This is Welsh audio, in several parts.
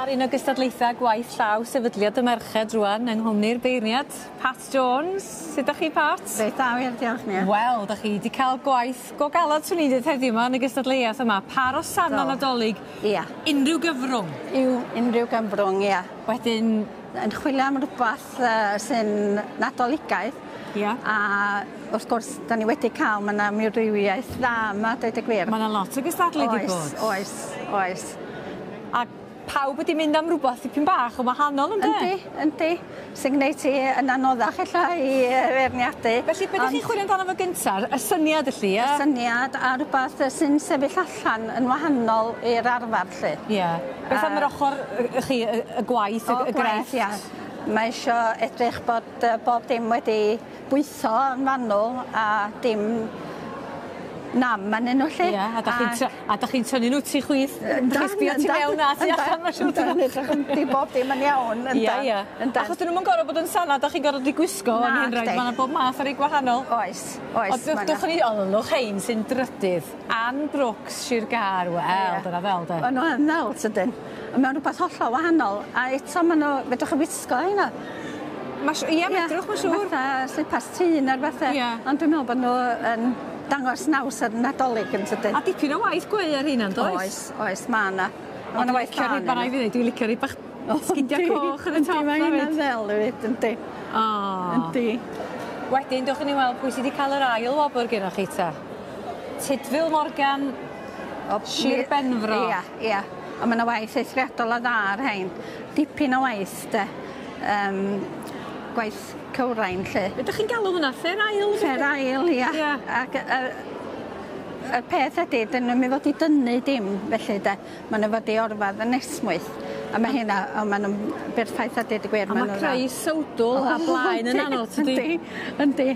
ar un o gystadlaethau gwaith llaw sefydliad y merched rwan yng Nghymru'r beirniad. Pat Jones, sut ydych chi, Pat? Reit dda wir, diolch ni. Wel, ydych chi wedi cael gwaith go galad swn i'n dweud heddiw yma yn y gystadleuaeth yma. Par o sana nadolig. Ia. Unrhyw gyfrwng. Unrhyw gyfrwng, ia. Wedyn... Yn chwilio am rhywbeth sy'n nadoligaidd. Ia. A wrth gwrs, da ni wedi cael, mae yna miwrywiaeth dda yma, dweud y gwir. Mae yna lot o gystadlu wedi bod. Oes. A pawb wedi mynd am rhywbeth dipyn bach o wahanol yn de? Yndi. Sy'n gwneud ti yn anoddach ella i feirniadu. Felly, beth ydych chi'n chwilio amdano fo gyntaf? Y syniad yllu, ie? Y syniad a rhywbeth sy'n sefyll allan yn wahanol i'r arfer, lle. Ie. Beth am yr ochr y gwaith, y grefft? Ie. Mae eisiau edrych bod bob dim wedi bwytho yn fanwl a dim nam yn nhw, lle. Ie, a da chi'n tynnu nhw ti chwyth? Dach sbio ti mewn a ti allan ma siwr? Di bob dim yn iawn. Ie. Achos dyn nhw'n gorfod bod yn sana, da chi'n gorfod i gwisgo yn hyn rhaid. Mae'n bob math ar ei gwahanol. Oes. Dwch ni olwch hein sy'n drydydd. Anne Brooks, Sir Gar, wel, dyna fel, de. O'n nhw'n fel, sydyn. Mewn rhywbeth hollol wahanol. A eto maen nhw, fedrwch chi wisgo hynna. Ie, medrwch, mae'n siŵr. Fatha slipas tîn ar bethau. Ond dwi'n meddwl bod nhw yn dangos naws ar nadolig yn sydyn. A dipyn o waith gwe ar hynna'n does? Oes, ma' yna. Mae'n waith da. Mae'n rhaid fi ddweud, dwi'n licio rhi bach sgidia coch yn y top. Mae hynna'n fel, yndi. Yndi. Wedyn, dwch ni weld pwy sydd wedi cael yr ail wobr gyda chi ta. Tydfil Morgan, Sir Benfro. Ia. A mae yna waith eithriadol a dda ar hein. Dipyn o waith, de. Gwaith cywrain, lle. Ydych chi'n galw hwnna? Fair ail? Fair ail, ia. Ac y peth ydy, dyn nhw'n fod i dynnu dim, felly, de. Maen nhw fod i orfad yn esmwyth. A mae hynna, maen nhw'n berffaith a dyd y gwir. A mae creu sowdl a blaen yn anodd, tydi? Yndi.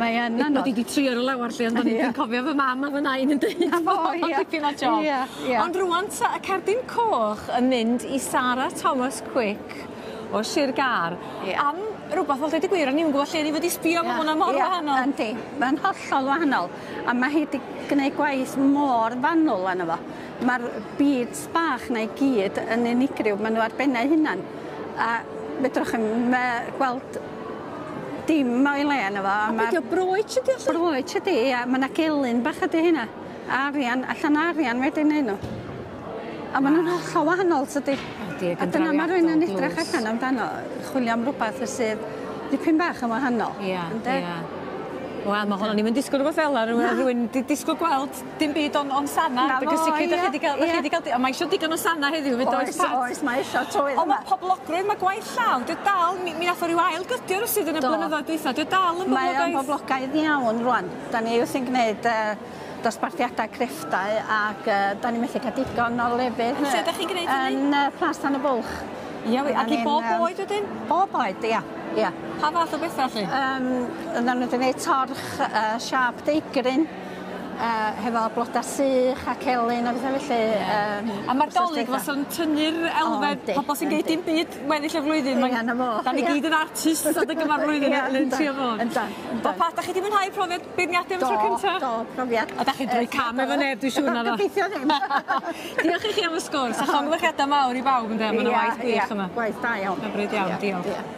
Mae yn anodd. Bod i wedi trio ar y lawr, lle, ond dwi'n cofio fy mam a fy nain yn dweud. Ond dipyn o job. Ond rwan, y cerdyn coch yn mynd i Sarah Thomas Quick o Sir Gar. Am rhywbeth fel dweud y gwir, o'n i'n gwybod lle ni fod i sbio am hwnna mor wahanol. Yndi, mae'n hollol wahanol. A mae hi wedi gwneud gwaith mor fanwl yna fo. Mae'r beads bach na i gyd yn unigryw, maen nhw ar bennau hunan. A fedrwch chi'n gweld dim o'i le yna fo. A beth o broed ydi? Broed ydi, ia. Mae yna gelyn bach ydi hynna. Arian, allan arian wedyn nhw. A maen nhw'n hollol wahanol, tydi. A dyna mae rhywun yn edrych allan amdano, chwilio am rhywbeth sydd dipyn bach yn wahanol. Ie. Wel, mae hwnna'n ni'n disgwyl rhywbeth fel ar rhywun di disgwyl gweld dim byd o'n sana. Dwi'n sicr da chi wedi cael... A mae eisiau digon o sana heddiw, fyd oes Pat? Oes, mae eisiau trwydd yma. Ond mae poblogrwydd, mae gwaith llaw, dwi'n dal, mi nath o ryw ail gydio rwsyd yn y blynyddoedd dweitha, dwi'n dal yn boblogaidd. Mae o'n boblogaidd iawn rwan. Da ni wrth yn gwneud dosbarthiadau crefftau ac da ni'n methu cael digon o lefydd. Lle ydych chi'n gwneud hynny? Yn Plas Tan y Bwlch. Ie, ac i bob oed wedyn? Bob oed, ia. Pa fath o bethau chi? Yna nhw wedi gwneud torch siap deigryn, hefo bloda sych a celyn a bethau felly. A mae'r dolyg fos o'n tynnu'r elfed, pobl sy'n gwneud dim byd weddill y flwyddyn. Da ni gyd yn artist oedd y gyma'r flwyddyn yn trio fod. O Pat, da chi di mwynhau profiad beirniadu am tro cynta? Do, profiad. A da chi'n droi cam efo neb, dwi'n siŵr na fo. Gobeithio ddim. Diolch i chi am y sgwrs, a chonglychiadau mawr i bawb yn dweud, mae'n waith gwych yma. Gwaith da iawn. Hyfryd iawn, diolch.